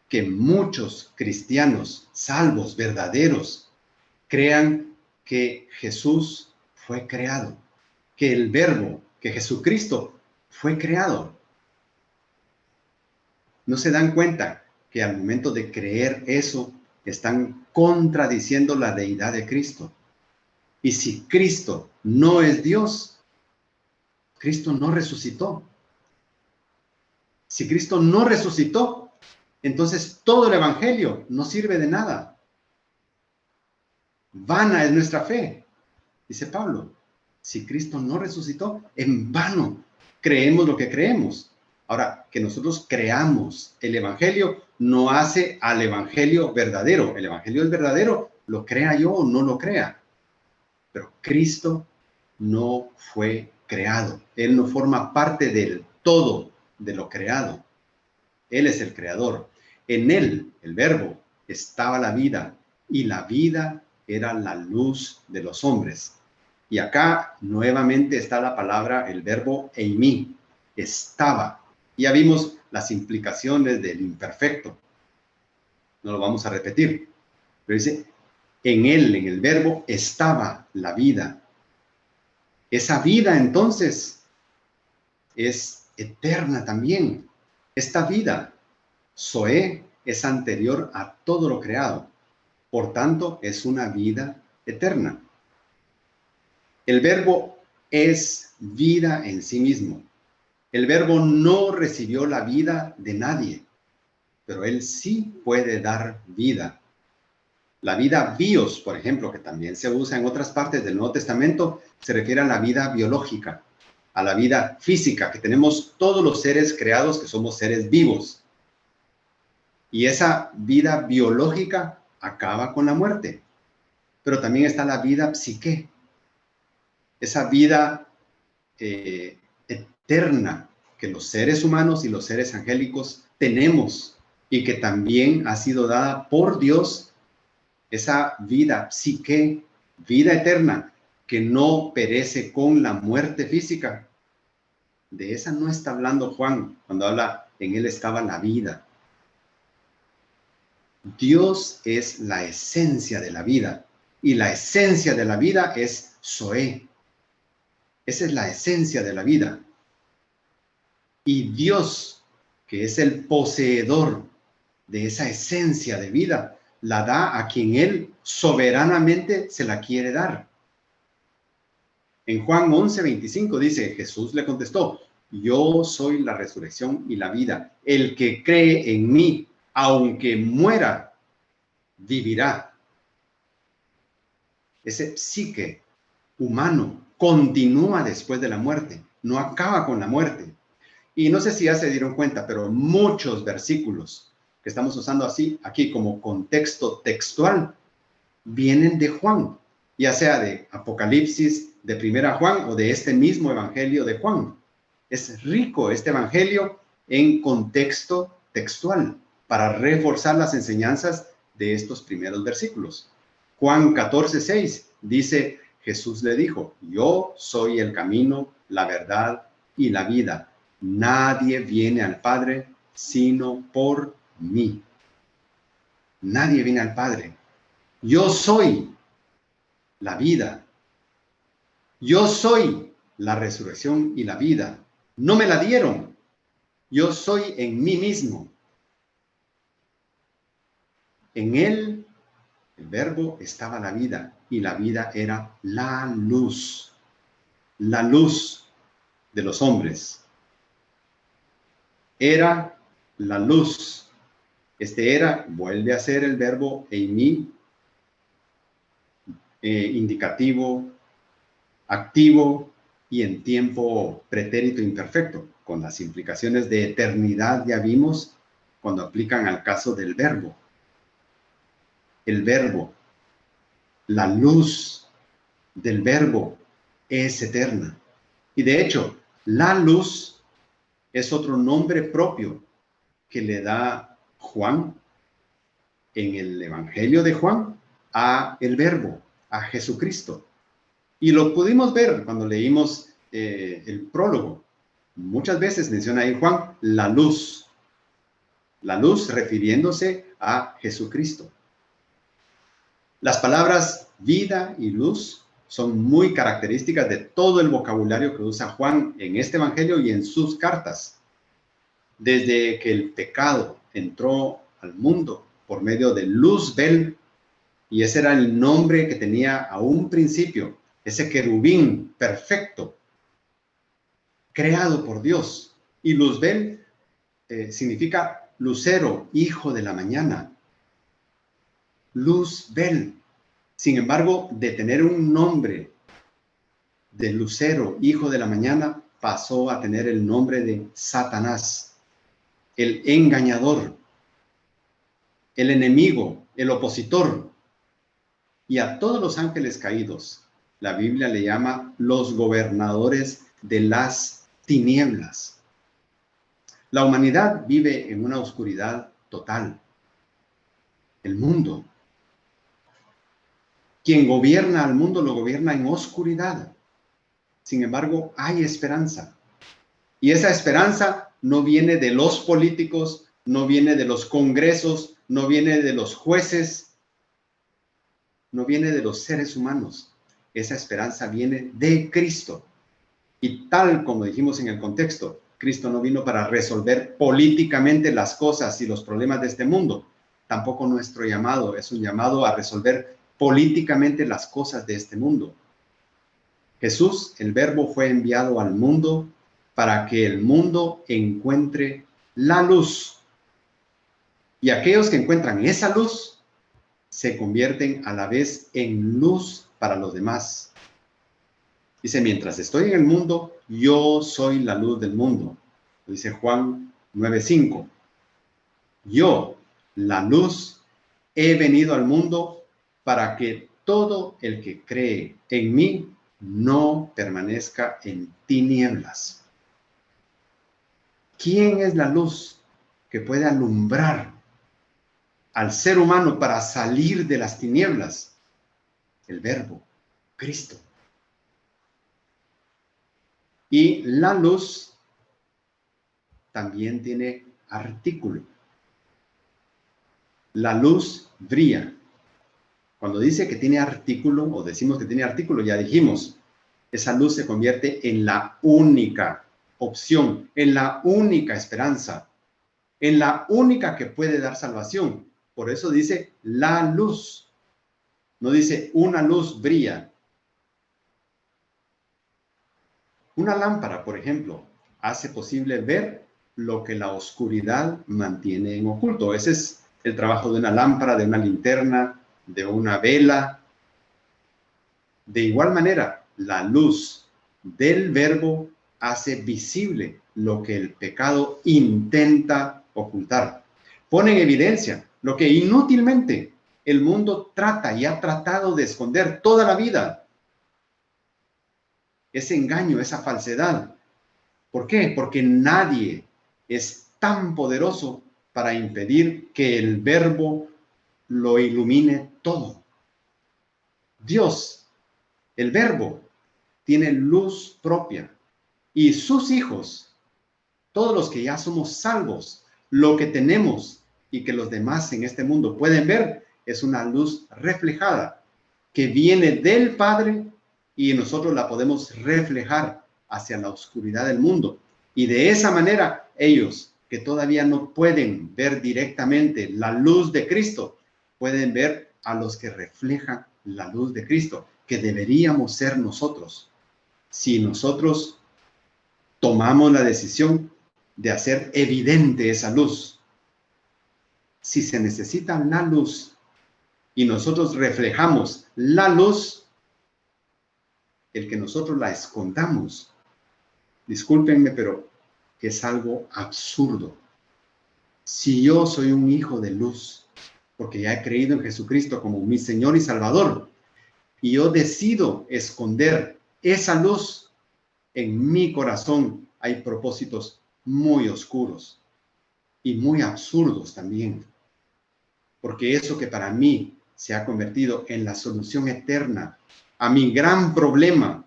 que muchos cristianos salvos, verdaderos, crean que Jesús fue creado, que el Verbo, que Jesucristo fue creado. No se dan cuenta que al momento de creer eso, están contradiciendo la deidad de Cristo. Y si Cristo no es Dios, Cristo no resucitó. Si Cristo no resucitó, entonces todo el evangelio no sirve de nada. Vana es nuestra fe, dice Pablo. Si Cristo no resucitó, en vano creemos lo que creemos. Ahora, que nosotros creamos el evangelio no hace al evangelio verdadero. El evangelio es verdadero, lo crea yo o no lo crea. Pero Cristo no fue creado. Él no forma parte del todo de lo creado. Él es el creador. En Él, el Verbo, estaba la vida, y la vida era la luz de los hombres. Y acá nuevamente está la palabra, el verbo eimi, estaba. Ya vimos las implicaciones del imperfecto. No lo vamos a repetir. Pero dice, en Él, en el Verbo, estaba la vida. Esa vida entonces es eterna también. Esta vida, Zoé, es anterior a todo lo creado. Por tanto, es una vida eterna. El Verbo es vida en sí mismo. El Verbo no recibió la vida de nadie, pero Él sí puede dar vida. La vida bios, por ejemplo, que también se usa en otras partes del Nuevo Testamento, se refiere a la vida biológica, a la vida física que tenemos todos los seres creados, que somos seres vivos. Y esa vida biológica acaba con la muerte. Pero también está la vida psique, esa vida eterna que los seres humanos y los seres angélicos tenemos y que también ha sido dada por Dios, esa vida psique, vida eterna, que no perece con la muerte física. De esa no está hablando Juan cuando habla, en Él estaba la vida. Dios es la esencia de la vida, y la esencia de la vida es Zoé. Esa es la esencia de la vida. Y Dios, que es el poseedor de esa esencia de vida, la da a quien Él soberanamente se la quiere dar. En Juan 11:25 dice, Jesús le contestó, yo soy la resurrección y la vida. El que cree en mí, aunque muera, vivirá. Ese psique humano continúa después de la muerte, no acaba con la muerte. Y no sé si ya se dieron cuenta, pero muchos versículos que estamos usando así aquí como contexto textual vienen de Juan, ya sea de Apocalipsis, de Primera Juan o de este mismo Evangelio de Juan. Es rico este Evangelio en contexto textual para reforzar las enseñanzas de estos primeros versículos. Juan 14:6 dice, Jesús le dijo, yo soy el camino, la verdad y la vida. Nadie viene al Padre sino por mí. Nadie viene al Padre. Yo soy la vida. Yo soy la resurrección y la vida. No me la dieron. Yo soy en mí mismo. En él, el verbo, estaba la vida, y la vida era la luz de los hombres. Era la luz. Este era, vuelve a ser el verbo eimi, indicativo, activo y en tiempo pretérito imperfecto, con las implicaciones de eternidad ya vimos cuando aplican al caso del verbo. El verbo, la luz del verbo es eterna. Y de hecho, la luz es otro nombre propio que le da Juan en el Evangelio de Juan a el verbo, a Jesucristo. Y lo pudimos ver cuando leímos el prólogo. Muchas veces menciona ahí Juan la luz refiriéndose a Jesucristo. Las palabras vida y luz son muy características de todo el vocabulario que usa Juan en este Evangelio y en sus cartas. Desde que el pecado entró al mundo por medio de Luzbel, y ese era el nombre que tenía a un principio, ese querubín perfecto, creado por Dios. Y Luzbel significa lucero, hijo de la mañana. Luzbel. Sin embargo, de tener un nombre de lucero, hijo de la mañana, pasó a tener el nombre de Satanás, el engañador, el enemigo, el opositor. Y a todos los ángeles caídos, la Biblia le llama los gobernadores de las tinieblas. La humanidad vive en una oscuridad total. El mundo. Quien gobierna al mundo lo gobierna en oscuridad. Sin embargo, hay esperanza. Y esa esperanza no viene de los políticos, no viene de los congresos, no viene de los jueces, no viene de los seres humanos. Esa esperanza viene de Cristo. Y tal como dijimos en el contexto, Cristo no vino para resolver políticamente las cosas y los problemas de este mundo. Tampoco nuestro llamado es un llamado a resolver políticamente las cosas de este mundo. Jesús, el Verbo, fue enviado al mundo para que el mundo encuentre la luz. Y aquellos que encuentran esa luz se convierten a la vez en luz para los demás. Dice, mientras estoy en el mundo, yo soy la luz del mundo. Dice Juan 9:5. Yo, la luz, he venido al mundo para que todo el que cree en mí no permanezca en tinieblas. ¿Quién es la luz que puede alumbrar al ser humano para salir de las tinieblas? El Verbo, Cristo. Y la luz también tiene artículo. La luz brilla. Cuando dice que tiene artículo, o decimos que tiene artículo, ya dijimos, esa luz se convierte en la única opción, en la única esperanza, en la única que puede dar salvación. Por eso dice la luz. No dice una luz brilla. Una lámpara, por ejemplo, hace posible ver lo que la oscuridad mantiene en oculto. Ese es el trabajo de una lámpara, de una linterna, de una vela. De igual manera, la luz del Verbo hace visible lo que el pecado intenta ocultar. Pone en evidencia lo que inútilmente el mundo trata y ha tratado de esconder toda la vida. ese engaño, esa falsedad. ¿Por qué? Porque nadie es tan poderoso para impedir que el verbo lo ilumine todo. Dios, el verbo, tiene luz propia y sus hijos, todos los que ya somos salvos, lo que tenemos y que los demás en este mundo pueden ver es una luz reflejada que viene del Padre y nosotros la podemos reflejar hacia la oscuridad del mundo. Y de esa manera ellos que todavía no pueden ver directamente la luz de Cristo, pueden ver a los que reflejan la luz de Cristo, que deberíamos ser nosotros. Si nosotros tomamos la decisión de hacer evidente esa luz, si se necesita la luz y nosotros reflejamos la luz, el que nosotros la escondamos, discúlpenme, pero es algo absurdo. Si yo soy un hijo de luz, porque ya he creído en Jesucristo como mi Señor y Salvador, y yo decido esconder esa luz, en mi corazón hay propósitos muy oscuros y muy absurdos también. Porque eso que para mí se ha convertido en la solución eterna a mi gran problema,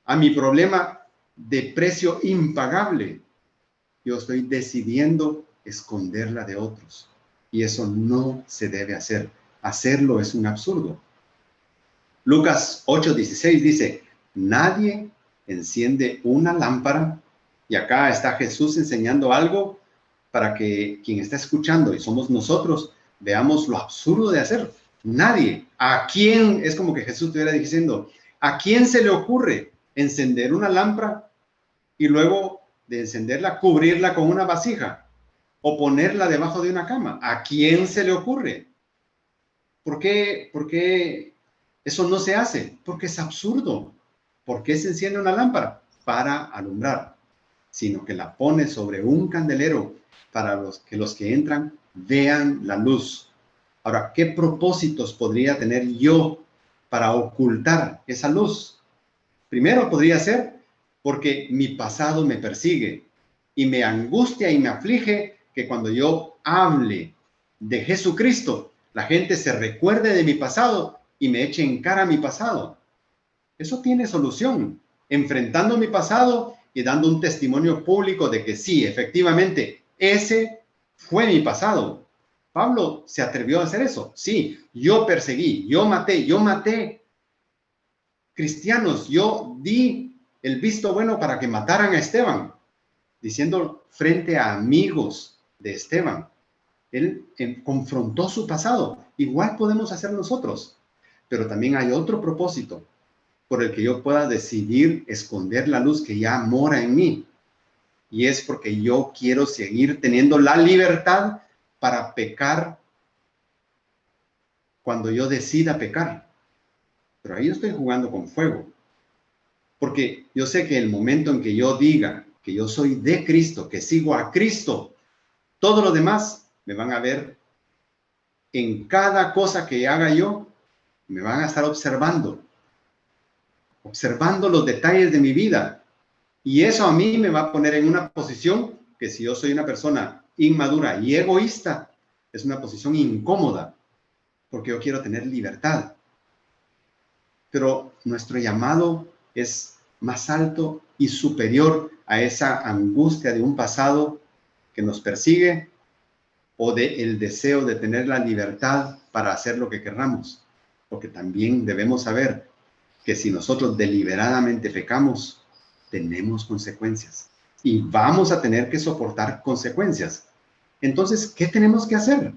a mi problema de precio impagable, yo estoy decidiendo esconderla de otros. Y eso no se debe hacer. Hacerlo es un absurdo. Lucas 8:16 dice, nadie enciende una lámpara, y acá está Jesús enseñando algo para que quien está escuchando, y somos nosotros, veamos lo absurdo de hacer. Nadie. ¿A quién? Es como que Jesús estuviera diciendo, ¿a quién se le ocurre encender una lámpara y luego de encenderla, cubrirla con una vasija o ponerla debajo de una cama? ¿A quién se le ocurre? ¿Por qué eso no se hace? Porque es absurdo. ¿Por qué se enciende una lámpara? Para alumbrar, sino que la pone sobre un candelero para los que entran vean la luz. Ahora, ¿qué propósitos podría tener yo para ocultar esa luz? Primero podría ser porque mi pasado me persigue y me angustia y me aflige que cuando yo hable de Jesucristo, la gente se recuerde de mi pasado y me eche en cara mi pasado. Eso tiene solución, enfrentando mi pasado y dando un testimonio público de que sí, efectivamente, ese fue mi pasado. Pablo se atrevió a hacer eso. Sí, yo perseguí, yo maté cristianos, yo di el visto bueno para que mataran a Esteban, diciendo frente a amigos de Esteban. Él confrontó su pasado. Igual podemos hacer nosotros. Pero también hay otro propósito por el que yo pueda decidir esconder la luz que ya mora en mí. Y es porque yo quiero seguir teniendo la libertad para pecar cuando yo decida pecar. Pero ahí yo estoy jugando con fuego. Porque yo sé que el momento en que yo diga que yo soy de Cristo, que sigo a Cristo, todo lo demás me van a ver en cada cosa que haga yo, me van a estar observando los detalles de mi vida. Y eso a mí me va a poner en una posición que si yo soy una persona inmadura y egoísta, es una posición incómoda, porque yo quiero tener libertad. Pero nuestro llamado es más alto y superior a esa angustia de un pasado que nos persigue o del deseo de tener la libertad para hacer lo que querramos. Porque también debemos saber que si nosotros deliberadamente pecamos, tenemos consecuencias y vamos a tener que soportar consecuencias. Entonces, ¿qué tenemos que hacer?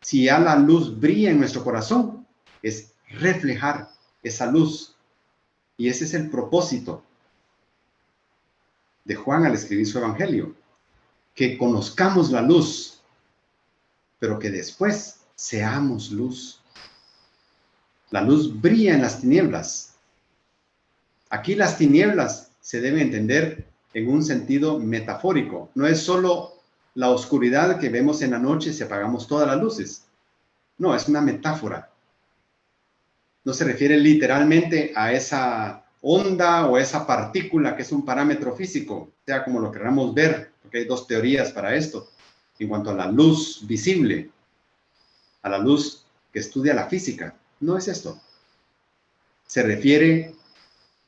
Si ya la luz brilla en nuestro corazón, es reflejar esa luz. Y ese es el propósito de Juan al escribir su evangelio, que conozcamos la luz, pero que después seamos luz. La luz brilla en las tinieblas. Aquí las tinieblas se deben entender en un sentido metafórico. No es solo la oscuridad que vemos en la noche si apagamos todas las luces. No, es una metáfora. No se refiere literalmente a esa onda o esa partícula que es un parámetro físico, sea como lo queramos ver, porque hay dos teorías para esto, en cuanto a la luz visible, a la luz que estudia la física. No es esto. Se refiere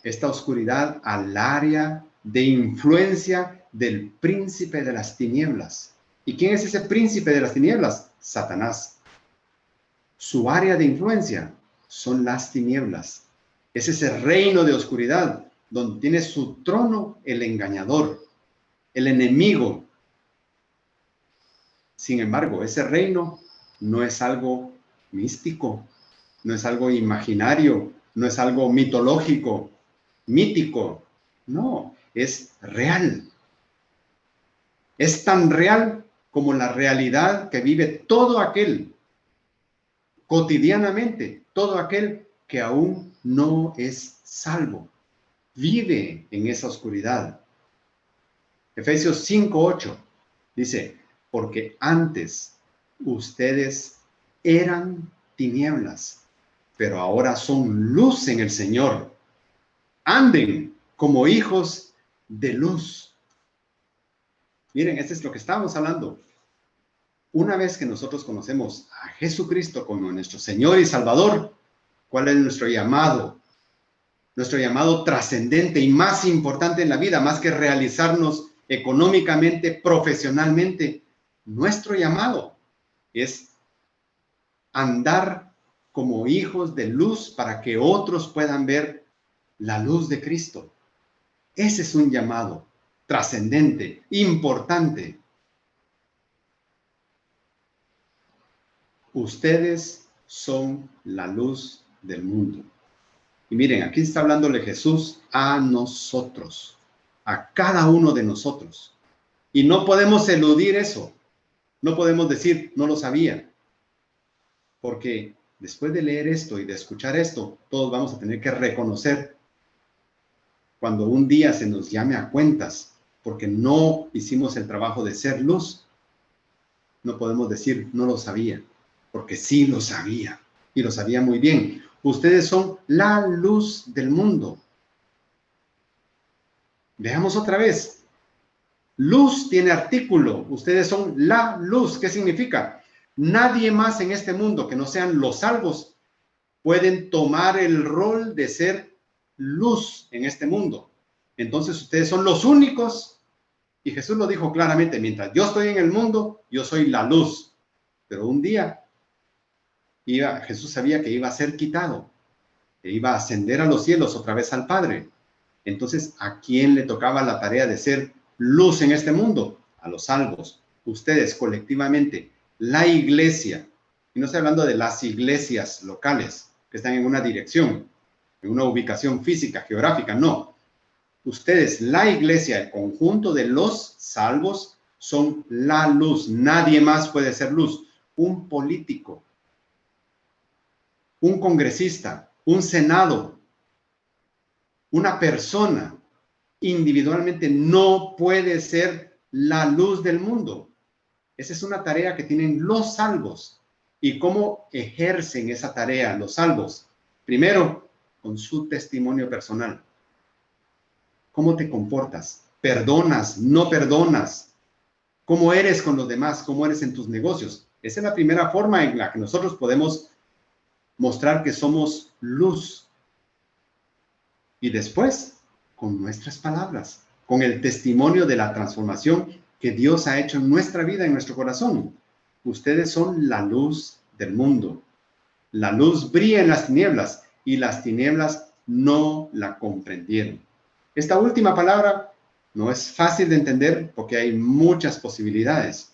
esta oscuridad al área de influencia del príncipe de las tinieblas. ¿Y quién es ese príncipe de las tinieblas? Satanás. Su área de influencia son las tinieblas. Es ese reino de oscuridad donde tiene su trono el engañador, el enemigo. Sin embargo, ese reino no es algo místico, no es algo imaginario, no es algo mitológico, mítico. No, es real. Es tan real como la realidad que vive todo aquel, cotidianamente, todo aquel que aún no es salvo. Vive en esa oscuridad. Efesios 5:8 dice, porque antes ustedes eran tinieblas, pero ahora son luz en el Señor. Anden como hijos de luz. Miren, esto es lo que estábamos hablando. Una vez que nosotros conocemos a Jesucristo como nuestro Señor y Salvador, ¿cuál es nuestro llamado? Nuestro llamado trascendente y más importante en la vida, más que realizarnos económicamente, profesionalmente. Nuestro llamado es andar como hijos de luz para que otros puedan ver la luz de Cristo. Ese es un llamado trascendente, importante. Ustedes son la luz del mundo. Y miren, aquí está hablándole Jesús a nosotros, a cada uno de nosotros. Y no podemos eludir eso. No podemos decir, no lo sabía. Porque después de leer esto y de escuchar esto, todos vamos a tener que reconocer cuando un día se nos llame a cuentas, porque no hicimos el trabajo de ser luz. No podemos decir, no lo sabía, porque sí lo sabía. Y lo sabía muy bien. Ustedes son la luz del mundo. Veamos otra vez. Luz tiene artículo. Ustedes son la luz. ¿Qué significa? Nadie más en este mundo que no sean los salvos pueden tomar el rol de ser luz en este mundo. Entonces ustedes son los únicos. Y Jesús lo dijo claramente, mientras yo estoy en el mundo, yo soy la luz. Pero un día Jesús sabía que iba a ser quitado, que iba a ascender a los cielos otra vez al Padre. Entonces, ¿a quién le tocaba la tarea de ser luz en este mundo? A los salvos, ustedes colectivamente, la iglesia. Y no estoy hablando de las iglesias locales que están en una dirección, en una ubicación física, geográfica, no. Ustedes, la iglesia, el conjunto de los salvos, son la luz. Nadie más puede ser luz. Un político, un congresista, un senado, una persona individualmente no puede ser la luz del mundo. Esa es una tarea que tienen los salvos. ¿Y cómo ejercen esa tarea los salvos? Primero, con su testimonio personal. ¿Cómo te comportas? ¿Perdonas? ¿No perdonas? ¿Cómo eres con los demás? ¿Cómo eres en tus negocios? Esa es la primera forma en la que nosotros podemos mostrar que somos luz. Y después, con nuestras palabras, con el testimonio de la transformación que Dios ha hecho en nuestra vida, en nuestro corazón. Ustedes son la luz del mundo. La luz brilla en las tinieblas y las tinieblas no la comprendieron. Esta última palabra no es fácil de entender porque hay muchas posibilidades.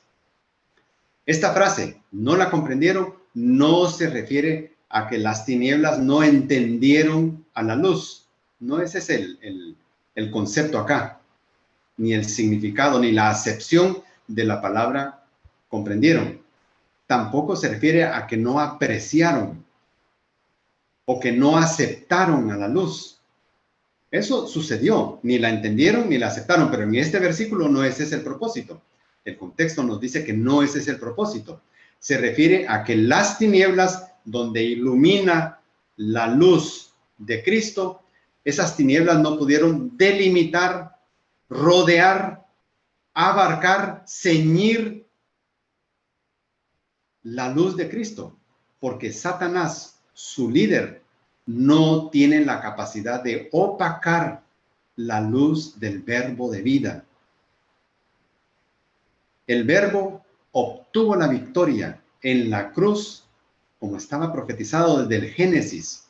Esta frase, no la comprendieron, no se refiere a que las tinieblas no entendieron a la luz. No ese es el concepto acá, ni el significado, ni la acepción de la palabra comprendieron. Tampoco se refiere a que no apreciaron o que no aceptaron a la luz. Eso sucedió, ni la entendieron ni la aceptaron, pero en este versículo no ese es el propósito. El contexto nos dice que no ese es el propósito. Se refiere a que las tinieblas donde ilumina la luz de Cristo, Esas tinieblas no pudieron delimitar, rodear, abarcar, ceñir la luz de Cristo, porque Satanás, su líder, no tiene la capacidad de opacar la luz del verbo de vida. El verbo obtuvo la victoria en la cruz, como estaba profetizado desde el Génesis,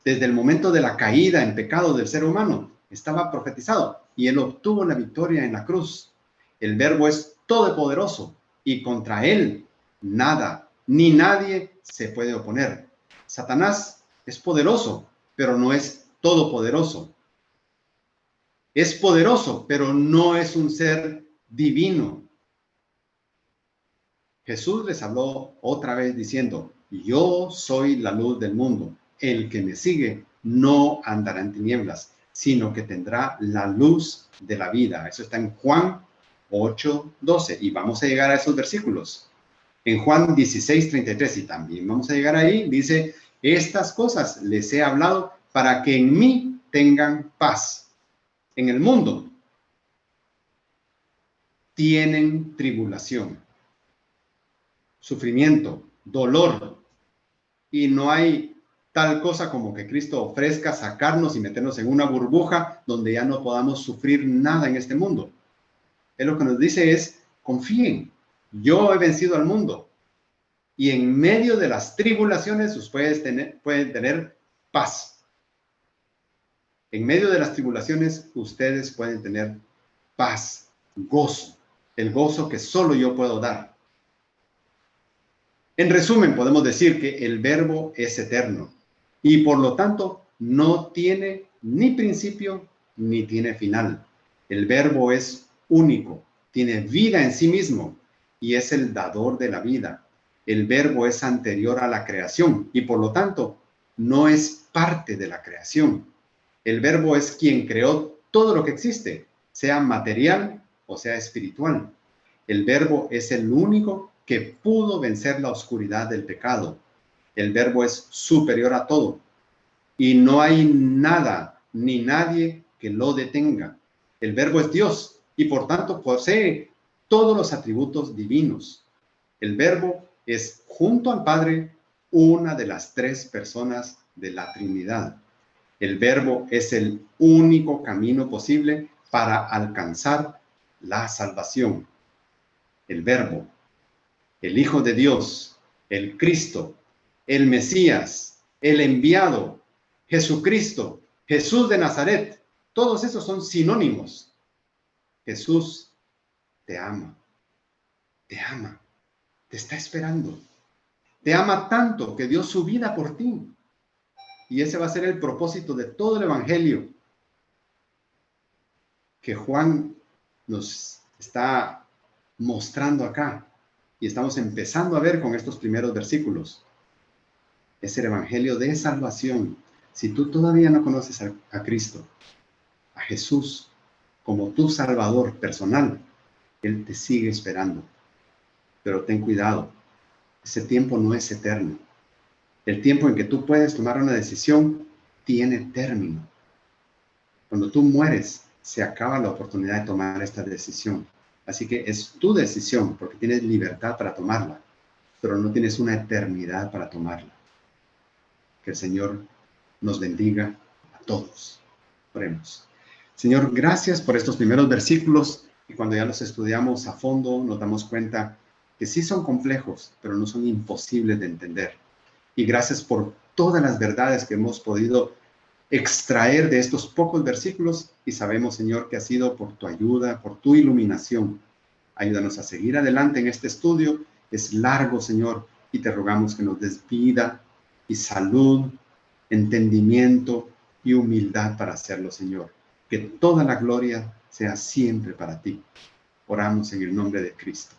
desde el momento de la caída en pecado del ser humano, estaba profetizado, y él obtuvo la victoria en la cruz. El verbo es todopoderoso, y contra él nada, ni nadie se puede oponer. Satanás es poderoso, pero no es todopoderoso. Es poderoso, pero no es un ser divino. Jesús les habló otra vez diciendo: yo soy la luz del mundo. El que me sigue no andará en tinieblas, sino que tendrá la luz de la vida. Eso está en Juan 8:12. Y vamos a llegar a esos versículos. En Juan 16:33, y también vamos a llegar ahí, dice: estas cosas les he hablado para que en mí tengan paz. En el mundo tienen tribulación, sufrimiento, dolor, y no hay tal cosa como que Cristo ofrezca sacarnos y meternos en una burbuja donde ya no podamos sufrir nada en este mundo. Él lo que nos dice es: confíen, yo he vencido al mundo, y en medio de las tribulaciones ustedes pueden tener paz. En medio de las tribulaciones ustedes pueden tener paz, gozo, el gozo que solo yo puedo dar. En resumen, podemos decir que el verbo es eterno y por lo tanto no tiene ni principio ni tiene final. El verbo es único, tiene vida en sí mismo y es el dador de la vida. El verbo es anterior a la creación y por lo tanto no es parte de la creación. El verbo es quien creó todo lo que existe, sea material o sea espiritual. El verbo es el único que pudo vencer la oscuridad del pecado. El verbo es superior a todo y no hay nada ni nadie que lo detenga. El verbo es Dios y por tanto posee todos los atributos divinos. El verbo es, junto al Padre, una de las tres personas de la Trinidad. El verbo es el único camino posible para alcanzar la salvación. El verbo, el Hijo de Dios, el Cristo, el Mesías, el enviado, Jesucristo, Jesús de Nazaret, todos esos son sinónimos. Jesús te ama, te ama, te está esperando. Te ama tanto que dio su vida por ti. Y ese va a ser el propósito de todo el Evangelio que Juan nos está mostrando acá. Y estamos empezando a ver con estos primeros versículos. Es el Evangelio de salvación. Si tú todavía no conoces a Cristo, a Jesús, como tu Salvador personal, Él te sigue esperando. Pero ten cuidado, ese tiempo no es eterno. El tiempo en que tú puedes tomar una decisión tiene término. Cuando tú mueres, se acaba la oportunidad de tomar esta decisión. Así que es tu decisión, porque tienes libertad para tomarla, pero no tienes una eternidad para tomarla. Que el Señor nos bendiga a todos. Oremos. Señor, gracias por estos primeros versículos, y cuando ya los estudiamos a fondo, nos damos cuenta que sí son complejos, pero no son imposibles de entender. Y gracias por todas las verdades que hemos podido extraer de estos pocos versículos, y sabemos, Señor, que ha sido por tu ayuda, por tu iluminación. Ayúdanos a seguir adelante en este estudio. Es largo, Señor, y te rogamos que nos des vida y salud, entendimiento y humildad para hacerlo, Señor. Que toda la gloria sea siempre para ti. Oramos en el nombre de Cristo.